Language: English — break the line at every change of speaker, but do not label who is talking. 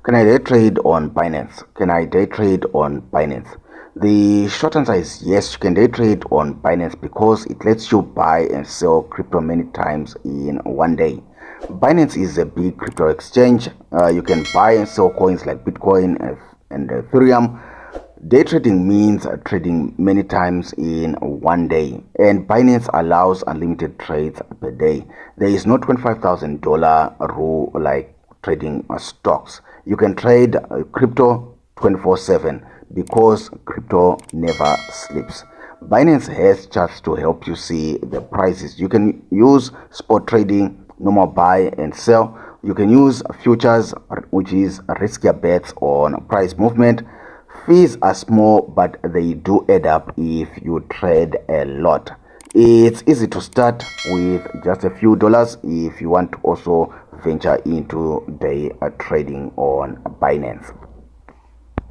Can I day trade on Binance? Can I day trade on Binance? The short answer is yes, you can day trade on Binance because it lets you buy and sell crypto many times in one day. Binance is a big crypto exchange. You can buy and sell coins like Bitcoin and Ethereum. Day trading means trading many times in one day, and Binance allows unlimited trades per day. There is no $25,000 rule like trading stocks. You can trade crypto 24/7 because crypto never sleeps. Binance has charts to help you see the prices. You can use spot trading, normal buy and sell. You can use futures, which is riskier bets on price movement. Fees are small, but they do add up if you trade a lot. It's easy to start with just a few dollars if you want to also venture into day trading on Binance.